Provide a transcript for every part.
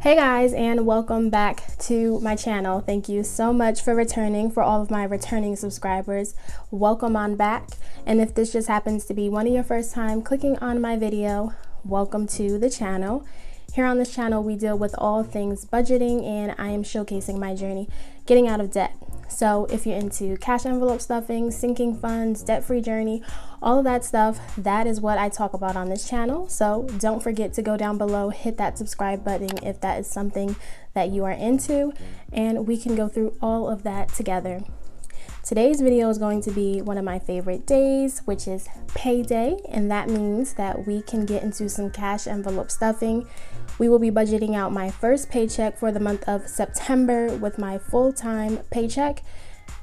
Hey guys, and welcome back to my channel. Thank you so much for returning. For all of my returning subscribers, welcome on back. And if this just happens to be one of your first time clicking on my video, welcome to the channel. Here on this channel we deal with all things budgeting, and I am showcasing my journey getting out of debt. So if you're into cash envelope stuffing, sinking funds, debt-free journey, all of that stuff, that is what I talk about on this channel. So don't forget to go down below, hit that subscribe button if that is something that you are into, and we can go through all of that together. Today's video is going to be one of my favorite days, which is payday, and that means that we can get into some cash envelope stuffing. We will be budgeting out my first paycheck for the month of September with my full-time paycheck.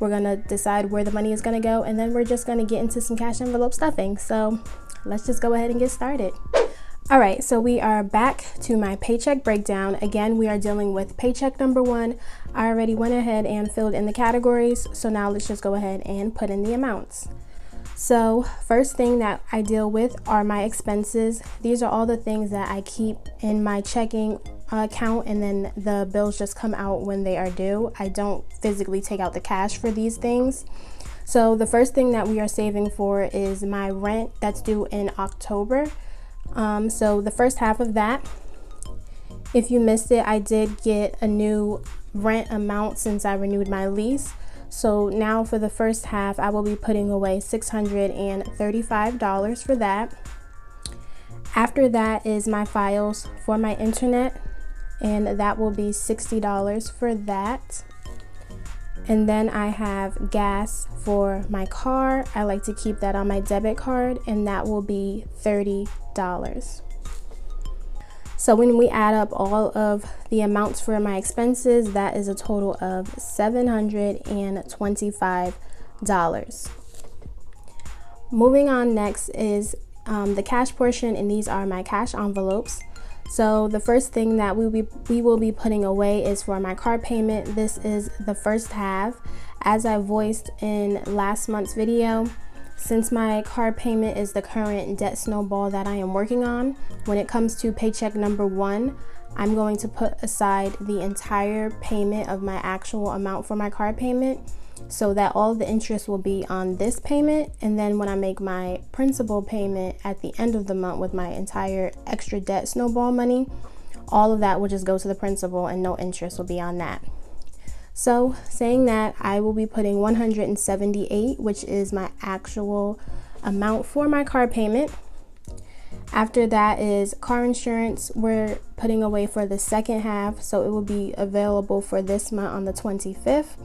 We're gonna decide where the money is gonna go, and then we're just gonna get into some cash envelope stuffing. So let's just go ahead and get started. All right, so we are back to my paycheck breakdown. Again, we are dealing with paycheck number 1. I already went ahead and filled in the categories, so now let's just go ahead and put in the amounts. So first thing that I deal with are my expenses. These are all the things that I keep in my checking account, and then the bills just come out when they are due. I don't physically take out the cash for these things. So the first thing that we are saving for is my rent that's due in October. So the first half of that, if you missed it, I did get a new rent amount since I renewed my lease. So now for the first half, I will be putting away $635 for that. After that is my files for my internet, and that will be $60 for that. And then I have gas for my car. I like to keep that on my debit card, and that will be $30. So when we add up all of the amounts for my expenses, that is a total of $725. Moving on, next is the cash portion, and these are my cash envelopes. So the first thing that we will be putting away is for my car payment. This is the first half. As I voiced in last month's video, since my car payment is the current debt snowball that I am working on, when it comes to paycheck number 1, I'm going to put aside the entire payment of my actual amount for my car payment, so that all of the interest will be on this payment. And then when I make my principal payment at the end of the month with my entire extra debt snowball money, all of that will just go to the principal and no interest will be on that. So saying that, I will be putting $178, which is my actual amount for my car payment. After that is car insurance. We're putting away for the second half, so it will be available for this month on the 25th.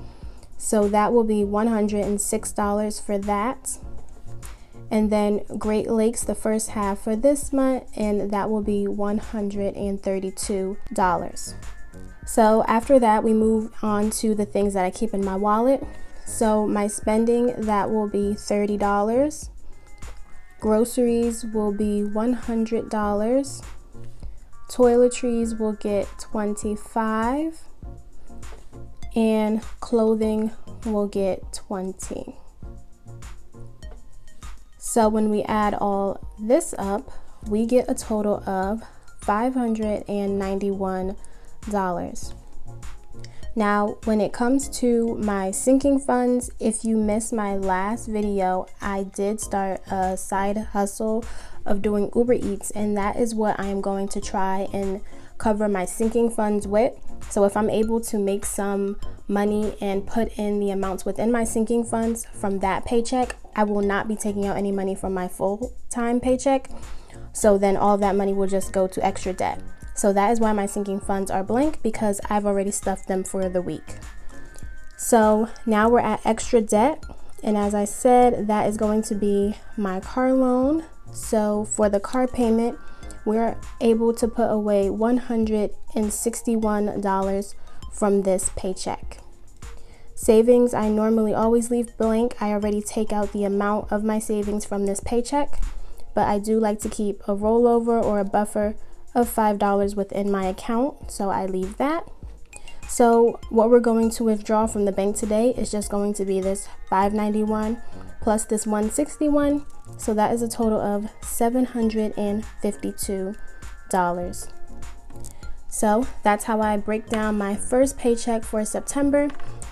So that will be $106 for that. And then Great Lakes, the first half for this month, and that will be $132. So after that, we move on to the things that I keep in my wallet. So my spending, that will be $30. Groceries will be $100. Toiletries will get $25. And clothing will get $20. So when we add all this up, we get a total of $591. Now, when it comes to my sinking funds, if you missed my last video, I did start a side hustle of doing Uber Eats, and that is what I am going to try and cover my sinking funds with. So if I'm able to make some money and put in the amounts within my sinking funds from that paycheck, I will not be taking out any money from my full-time paycheck. So then all of that money will just go to extra debt. So that is why my sinking funds are blank, because I've already stuffed them for the week. So now we're at extra debt, and as I said, that is going to be my car loan. So for the car payment, we're able to put away $161 from this paycheck. Savings, I normally always leave blank. I already take out the amount of my savings from this paycheck, but I do like to keep a rollover or a buffer of $5 within my account, so I leave that. So what we're going to withdraw from the bank today is just going to be this $591 plus this $161, so that is a total of $752. So that's how I break down my first paycheck for September.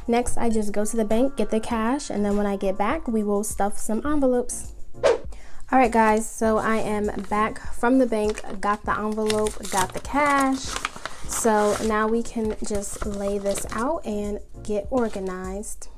Next, I just go to the bank, get the cash, and then when I get back, we will stuff some envelopes. All right, guys, so I am back from the bank, got the envelope, got the cash. So now we can just lay this out and get organized.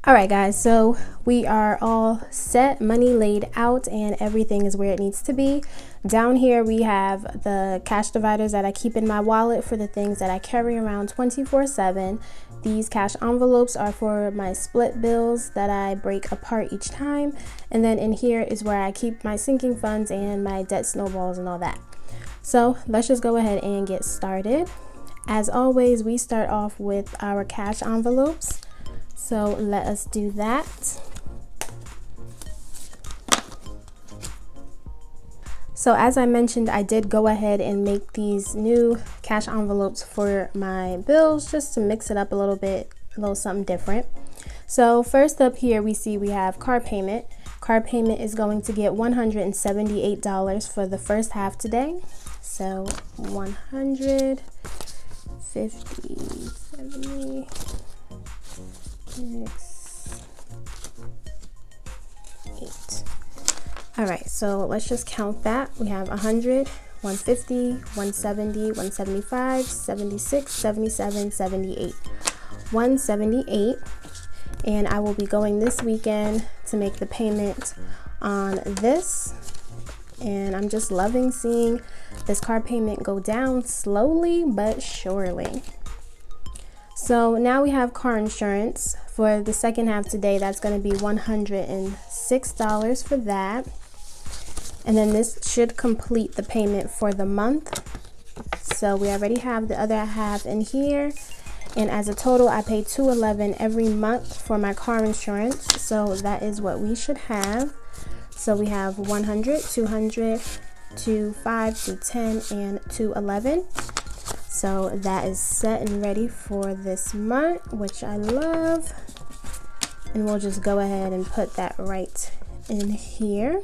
All right, guys, so we are all set, money laid out, and everything is where it needs to be. Down here, we have the cash dividers that I keep in my wallet for the things that I carry around 24/7. These cash envelopes are for my split bills that I break apart each time. And then in here is where I keep my sinking funds and my debt snowballs and all that. So let's just go ahead and get started. As always, we start off with our cash envelopes. So let us do that. So as I mentioned, I did go ahead and make these new cash envelopes for my bills just to mix it up a little bit, a little something different. So first up here, we see we have car payment. Car payment is going to get $178 for the first half today. So 150, 70, 6, 8. All right, so let's just count that. We have 100, 150, 170, 175, 76, 77, 78. 178. And I will be going this weekend to make the payment on this. And I'm just loving seeing this car payment go down slowly but surely. So now we have car insurance for the second half today. That's going to be $106 for that. And then this should complete the payment for the month. So we already have the other half in here. And as a total, I pay $211 every month for my car insurance. So that is what we should have. So we have 100, 200, 205, 210, and 211. So that is set and ready for this month, which I love. And we'll just go ahead and put that right in here.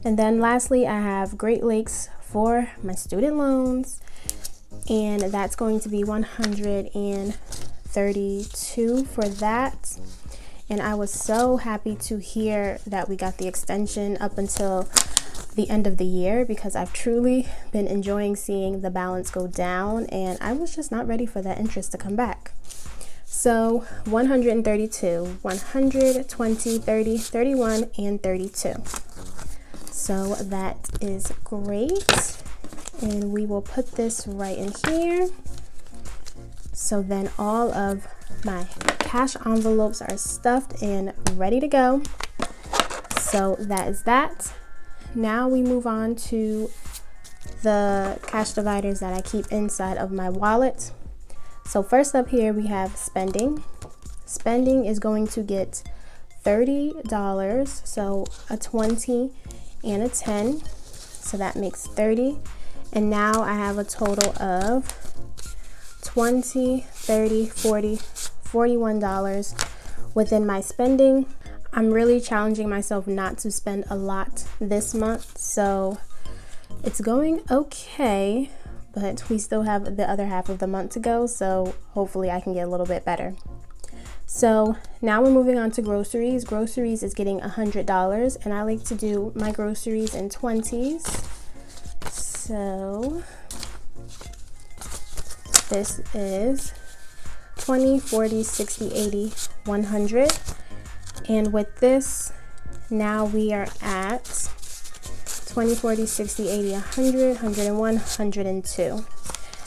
And then lastly, I have Great Lakes for my student loans. And that's going to be $132 for that. And I was so happy to hear that we got the extension up until the end of the year, because I've truly been enjoying seeing the balance go down, and I was just not ready for that interest to come back. So 132, 120, 30, 31, and 32. So that is great. And we will put this right in here. So then all of my cash envelopes are stuffed and ready to go. So that is that. Now we move on to the cash dividers that I keep inside of my wallet. So first up here we have spending. Spending is going to get $30, so a 20 and a 10. So that makes 30. And now I have a total of 20, 30, 40, $41 within my spending. I'm really challenging myself not to spend a lot this month, so it's going okay, but we still have the other half of the month to go, so hopefully I can get a little bit better. So now we're moving on to groceries. Groceries is getting $100, and I like to do my groceries in 20s. So this is 20, 40, 60, 80, 100. And with this, now we are at 20, 40, 60, 80, 100, 101, 102.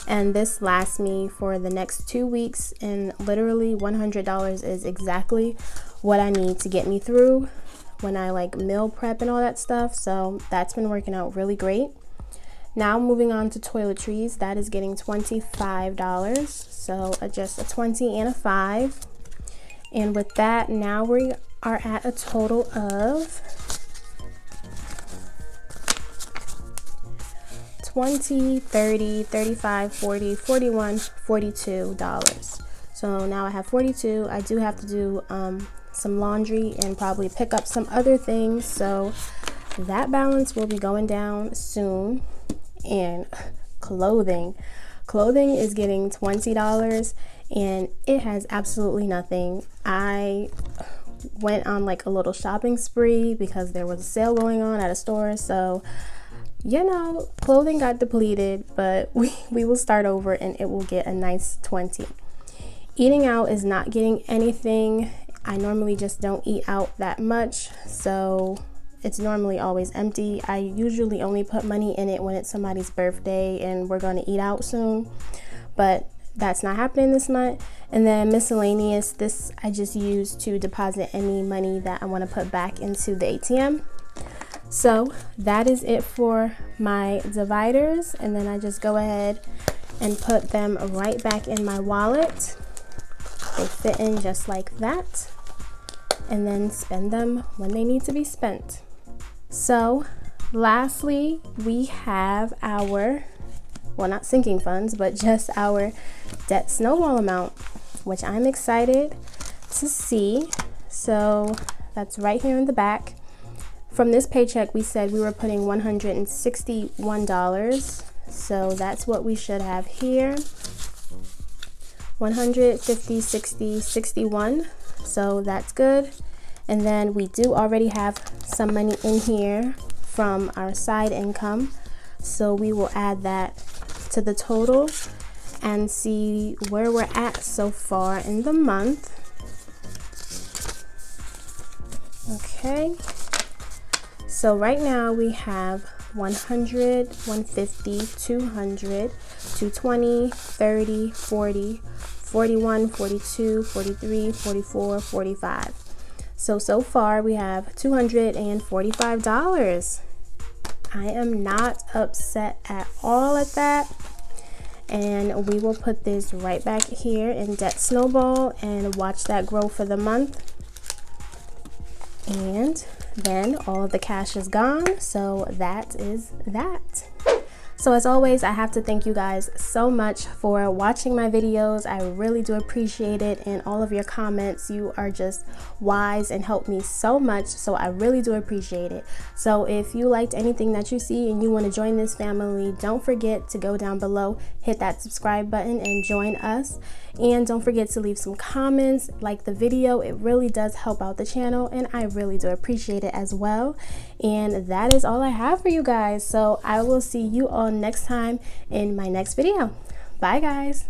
And this lasts me for the next 2 weeks, and literally $100 is exactly what I need to get me through when I like meal prep and all that stuff. So that's been working out really great. Now moving on to toiletries, that is getting $25. So just a 20 and a 5. And with that, now we are at a total of $20, $30, $35, $40, $41, $42. So now I have $42. I do have to do some laundry and probably pick up some other things, so that balance will be going down soon. And clothing is getting $20, and it has absolutely nothing. I went on like a little shopping spree because there was a sale going on at a store, so you know, clothing got depleted, but we will start over and it will get a nice 20. Eating out is not getting anything. I normally just don't eat out that much, so it's normally always empty. I usually only put money in it when it's somebody's birthday and we're going to eat out soon, but that's not happening this month. And then miscellaneous, this I just use to deposit any money that I want to put back into the ATM. So that is it for my dividers, and then I just go ahead and put them right back in my wallet. They fit in just like that, and then spend them when they need to be spent. So lastly, we have our, well, not sinking funds, but just our debt snowball amount, which I'm excited to see. So that's right here in the back. From this paycheck, we said we were putting $161, so that's what we should have here. 150, 60, 61, so that's good. And then we do already have some money in here from our side income, so we will add that to the total and see where we're at so far in the month. Okay. So right now we have 100, 150, 200, 220, 30, 40, 41, 42, 43, 44, 45. So far we have $245. I am not upset at all at that. And we will put this right back here in Debt Snowball and watch that grow for the month. And then all of the cash is gone, so that is that. So as always, I have to thank you guys so much for watching my videos. I really do appreciate it, and all of your comments, you are just wise and help me so much, so I really do appreciate it. So if you liked anything that you see and you want to join this family, don't forget to go down below, hit that subscribe button and join us. And don't forget to leave some comments, like the video. It really does help out the channel, and I really do appreciate it as well. And that is all I have for you guys, so I will see you all next time in my next video. Bye guys.